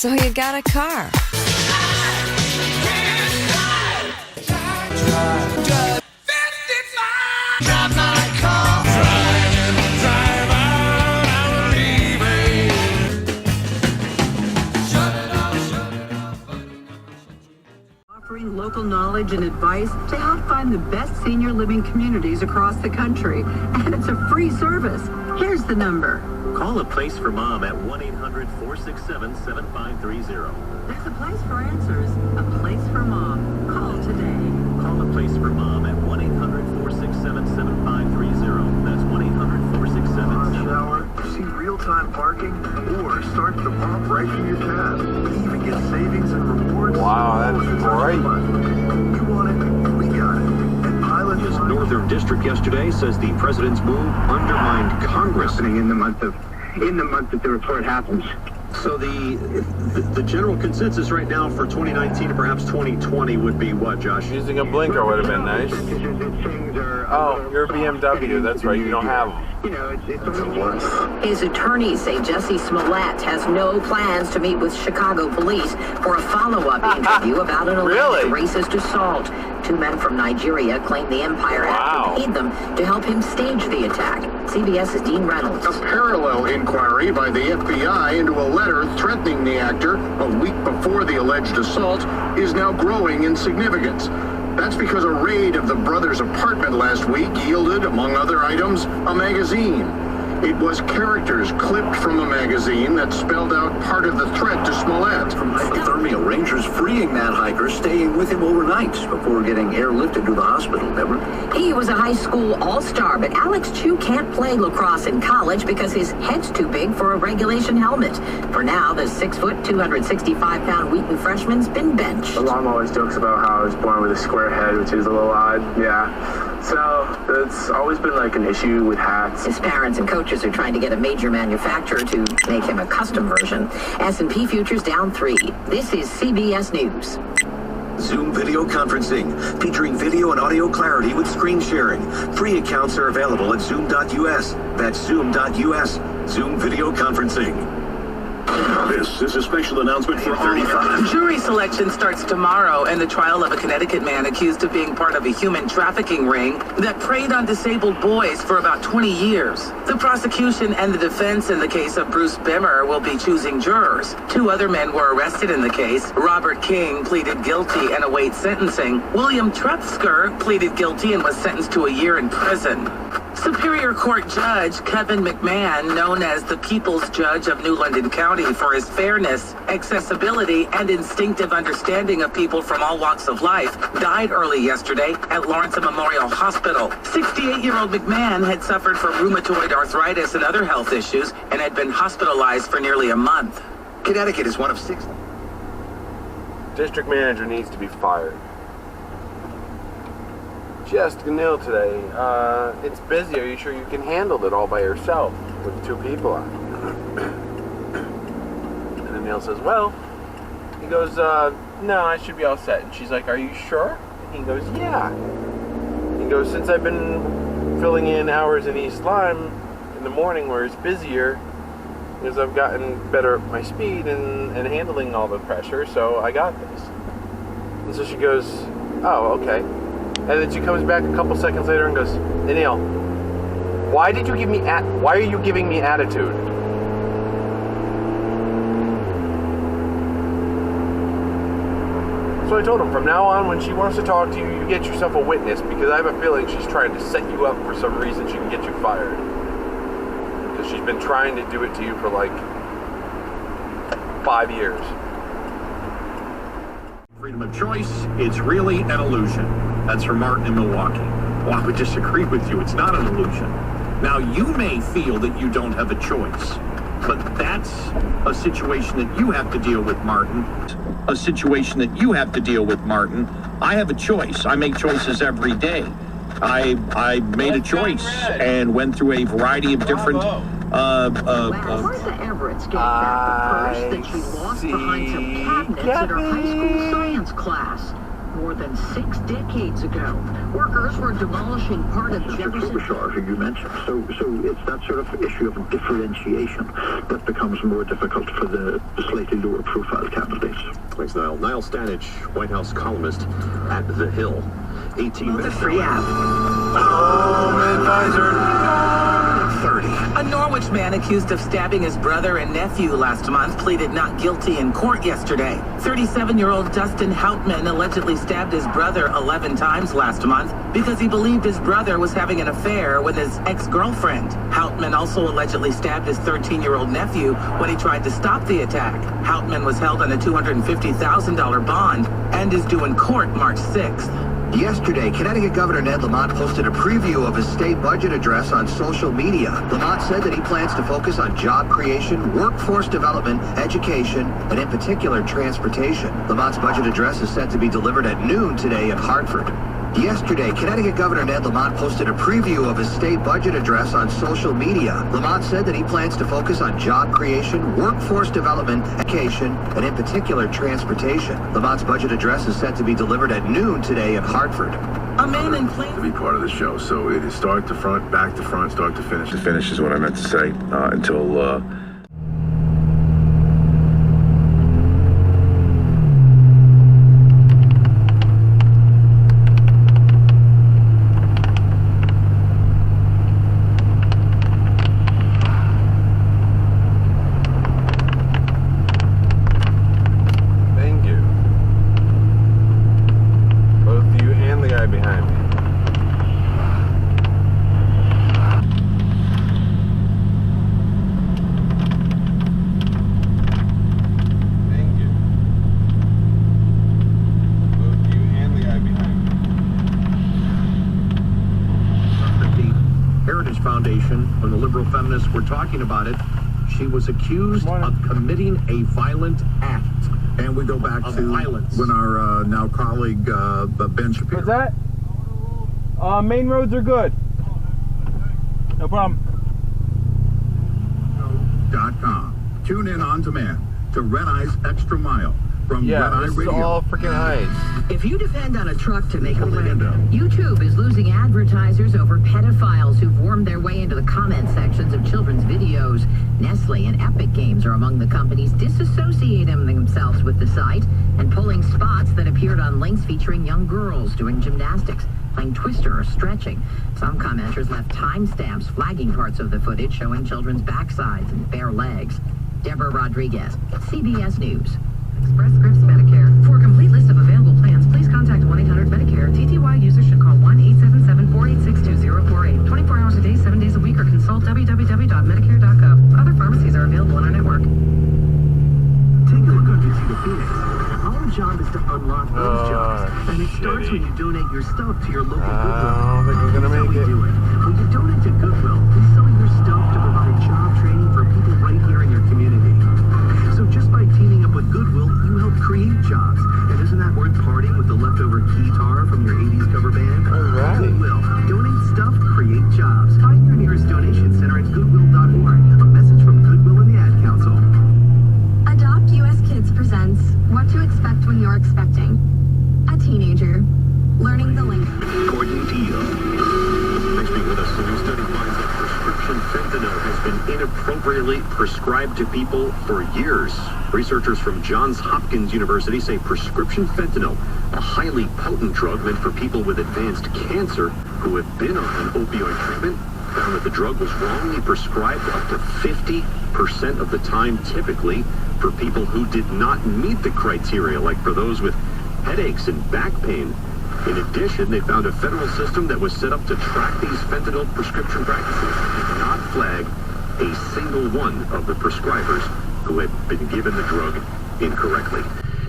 So you got a car. Drive my car. Drive out, I'm leaving. Shut it off. Offering local knowledge and advice to help find the best senior living communities across the country. And it's a free service. Here's the number. Call A Place for Mom at 1-800-467-7530. There's a place for answers, a place for mom. Call today. Call A Place for Mom at 1-800-467-7530. That's 1-800-467-7530. See real-time parking, or start the pump right from your cab. Even get savings and rewards. Wow, that's great. You want it, we got it. And Pilot His Northern District yesterday says the president's move undermined Congress. Happening in the month that the report happens. So the general consensus right now for 2019 and perhaps 2020 would be what, Josh? Using a blinker would have been nice. Oh, you're a BMW. That's right. You don't have them. You know, it's a worse. His attorneys say Jesse Smollett has no plans to meet with Chicago police for a follow-up interview about an alleged racist assault. Two men from Nigeria claim the Empire Actor paid them to help him stage the attack. CBS's Dean Reynolds. A parallel inquiry by the FBI into a letter threatening the actor a week before the alleged assault is now growing in significance. That's because a raid of the brothers' apartment last week yielded, among other items, a magazine. It was characters clipped from a magazine that spelled out part of the threat to Smollett. From hypothermia, rangers freeing that hiker, staying with him overnight before getting airlifted to the hospital. Never. He was a high school all-star, but Alex Chu can't play lacrosse in college because his head's too big for a regulation helmet. For now, the 6-foot, 265-pound Wheaton freshman's been benched. My mom always jokes about how I was born with a square head, which is a little odd. Yeah. So it's always been like an issue with hats. His parents and coaches are trying to get a major manufacturer to make him a custom version. S&P futures down 3. This is CBS News. Zoom video conferencing, featuring video and audio clarity with screen sharing. Free accounts are available at zoom.us. That's zoom.us. Zoom video conferencing. This is a special announcement for 35. Jury selection starts tomorrow in the trial of a Connecticut man accused of being part of a human trafficking ring that preyed on disabled boys for about 20 years. The prosecution and the defense in the case of Bruce Bimmer will be choosing jurors. 2 other men were arrested in the case. Robert King pleaded guilty and awaits sentencing. William Trepsker pleaded guilty and was sentenced to a year in prison. Superior Court Judge Kevin McMahon, known as the People's Judge of New London County for his fairness, accessibility, and instinctive understanding of people from all walks of life, died early yesterday at Lawrence Memorial Hospital. 68-year-old McMahon had suffered from rheumatoid arthritis and other health issues and had been hospitalized for nearly a month. Connecticut is one of 6. District manager needs to be fired. Jessica Neal today. It's busy. Are you sure you can handle it all by yourself with 2 people on? And then Neal says, well, he goes, no, I should be all set. And she's like, are you sure? And he goes, yeah. He goes, since I've been filling in hours in East Lyme in the morning where it's busier, because I've gotten better at my speed and handling all the pressure, so I got this. And so she goes, oh, okay. And then she comes back a couple seconds later and goes, hey, Neal, why are you giving me attitude? So I told him, from now on, when she wants to talk to you, you get yourself a witness, because I have a feeling she's trying to set you up for some reason she can get you fired. Because she's been trying to do it to you for like 5 years. Freedom of choice, it's really an illusion. That's from Martin in Milwaukee. Well, I would disagree with you. It's not an illusion. Now, you may feel that you don't have a choice, but that's a situation that you have to deal with, Martin. A situation that you have to deal with, Martin. I have a choice. I make choices every day. I made a choice and went through a variety of different Martha Everett's getting back the purse that she lost behind some cabinets in her high school science class. more than 6 decades ago. Workers were demolishing part of Jefferson. Superstar, who you mentioned. So it's that sort of issue of differentiation that becomes more difficult for the slightly lower profile candidates. Thanks, Niall. Niall Stanage, White House columnist at The Hill. 18 minutes. The free app. Home advisor. 30. A Norwich man accused of stabbing his brother and nephew last month pleaded not guilty in court yesterday. 37-year-old Dustin Houtman allegedly stabbed his brother 11 times last month because he believed his brother was having an affair with his ex-girlfriend. Houtman also allegedly stabbed his 13-year-old nephew when he tried to stop the attack. Houtman was held on a $250,000 bond and is due in court March 6th. Yesterday, Connecticut Governor Ned Lamont posted a preview of his state budget address on social media. Lamont said that he plans to focus on job creation, workforce development, education, and in particular, transportation. Lamont's budget address is set to be delivered at noon today in Hartford. Yesterday, Connecticut Governor Ned Lamont posted a preview of his state budget address on social media. Lamont said that he plans to focus on job creation, workforce development, education, and in particular, transportation. Lamont's budget address is set to be delivered at noon today in Hartford. A man in plain To be part of the show, so it is start to front, back to front, start to finish. The finish is what I meant to say until. When the liberal feminists were talking about it, she was accused of committing a violent act. And we go back Of to violence. when our now colleague Ben Shapiro. What's that? Main roads are good. No problem. .com. Tune in on demand to Red Eye's Extra Mile from Red Eye this is Radio. all freaking ice. If you depend on a truck to make a living, YouTube is losing advertisers over pedophiles who've wormed their way into the comment sections of children's videos. Nestle and Epic Games are among the companies disassociating themselves with the site and pulling spots that appeared on links featuring young girls doing gymnastics, playing Twister or stretching. Some commenters left timestamps flagging parts of the footage showing children's backsides and bare legs. Deborah Rodriguez, CBS News. Express Scripts Medicare. For a complete list of available plans, please contact 1-800-MEDICARE. TTY users should call 1-877-486-2048. 24 hours a day, 7 days a week, or consult www.medicare.gov. Other pharmacies are available on our network. Take a look on Visit Phoenix. Our job is to unlock those jobs, and it starts when you donate your stuff to your local Goodwill. I don't think we're gonna Here's how make we it. do it. When you donate to Goodwill, we sell your stuff to provide job training for people right here in your community. So just by teaming up with Goodwill, you help create jobs. And isn't that worth parting with the leftover guitar from your 80s cover band? All right. Goodwill. Donate stuff, create jobs. Find your nearest donation center at goodwill.org. A message from Goodwill and the Ad Council. Adopt US Kids presents What to Expect When You're Expecting. A teenager learning the language. Gordon Deal. Thanks for being with us. The new study finds that prescription fentanyl has been inappropriately prescribed to people for years. Researchers from Johns Hopkins University say prescription fentanyl, a highly potent drug meant for people with advanced cancer who have been on opioid treatment, found that the drug was wrongly prescribed up to 50% of the time, typically for people who did not meet the criteria, like for those with headaches and back pain. In addition, they found a federal system that was set up to track these fentanyl prescription practices and did not flag a single one of the prescribers who had been given the drug incorrectly.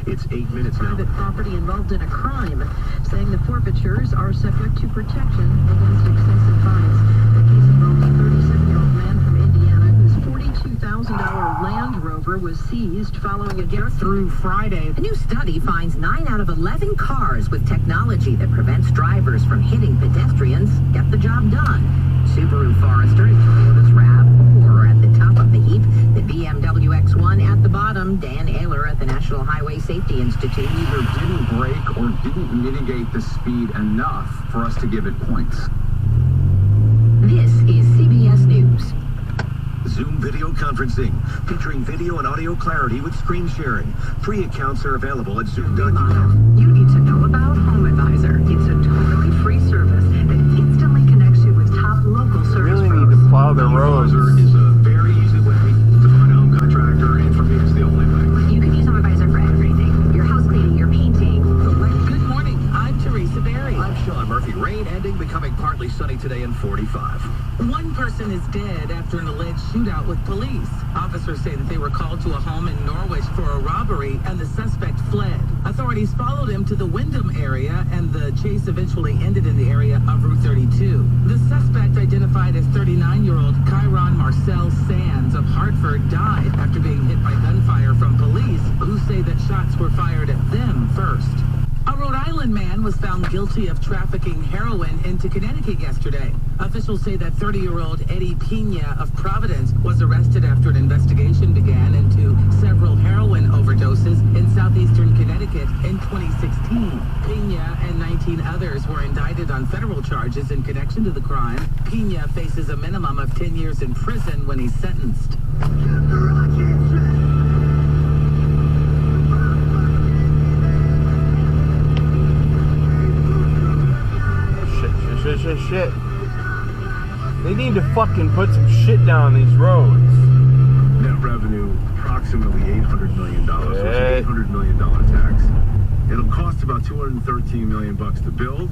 It's 8 minutes now. Private property involved in a crime, saying the forfeitures are subject to protection against excessive fines. The case involves a 37-year-old man from Indiana whose $42,000 Land Rover was seized following a get through Friday. A new study finds 9 out of 11 cars with technology that prevents drivers from hitting pedestrians get the job done. Subaru Forester, Toyota's RAV4 at the top of the heap. The BMW X1 at the bottom. Dan Ayler at the National Highway Safety Institute. Either didn't brake or didn't mitigate the speed enough for us to give it points. This is CBS News. Zoom video conferencing, featuring video and audio clarity with screen sharing. Free accounts are available at zoom.us. You need to know about Home Advisor. It's a totally free service that instantly connects you with top local service Really pros. need to plow the roads. Is a very easy way to find a home contractor, and for me, it's the only way. You can use Home Advisor for everything. Your house cleaning, your painting. Good morning. I'm Teresa Berry. I'm Sean Murphy. Rain ending, becoming partly sunny today and 45. One person is dead after an alleged shootout with police. Officers say that they were called to a home in Norwich for a robbery and the suspect fled. Authorities followed him to the Wyndham area and the chase eventually ended in the area of Route 32. The suspect, identified as 39-year-old Kyron Marcel Sands of Hartford, died after being hit by gunfire from police who say that shots were fired at them first. A Rhode Island man was found guilty of trafficking heroin into Connecticut yesterday. Officials say that 30-year-old Eddie Pena of Providence was arrested after an investigation began into several heroin overdoses in southeastern Connecticut in 2016. Pena and 19 others were indicted on federal charges in connection to the crime. Pena faces a minimum of 10 years in prison when he's sentenced. Shit. They need to fucking put some shit down these roads. Net revenue approximately $800 million. So it's an $800 million tax. It'll cost about $213 million to build.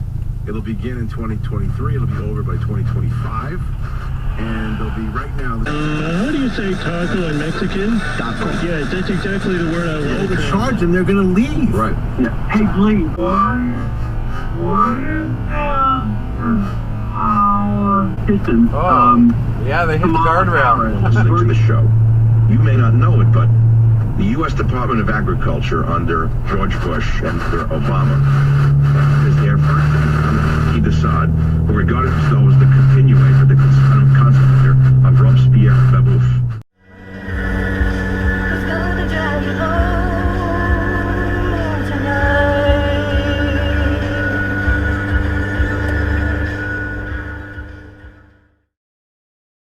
It'll begin in 2023. It'll be over by 2025. And they'll be right now. How do you say taco in Mexican? Taco. Yeah, that's exactly the word I want. They charge them, they're going to leave. Right. Yeah. Hey, please. Yeah, they hit the guardrail. Listening to the show, you may not know it, but the U.S. Department of Agriculture under George Bush and under Obama is there for Assad, who regarded